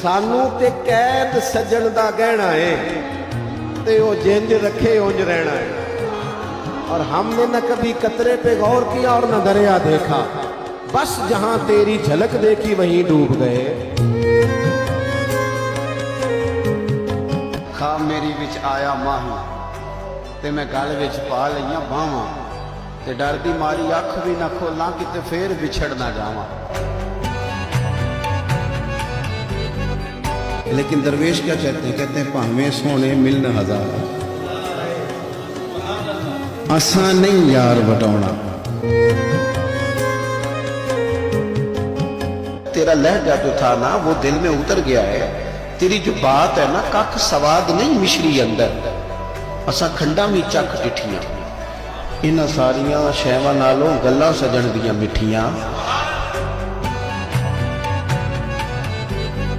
सानू ते कैद सजन दा गहना है, ते वो जिंज रखे उंज रहना है। और हमने न कभी कतरे पे गौर किया और न दरिया देखा, बस जहां तेरी झलक देखी वहीं डूब गए। खा मेरी विच आया माही ते मैं गल विच पा लईयां बावां, ते डर दी मारी अख भी ना खोलां किते फेर विछड़ ना जावां। लेकिन दरवेश क्या कहते हैं? कहते हैं भावें सोने मिलन हजार, असा नहीं यार बटाना। तेरा लहजा जो था ना वो दिल में उतर गया है। तेरी जो बात है ना कख सवाद नहीं मिश्री अंदर, असा खंडा भी चख डिठियां। इन्हां सारियां शैवां नालों गल्लां सजण दियां मिठियां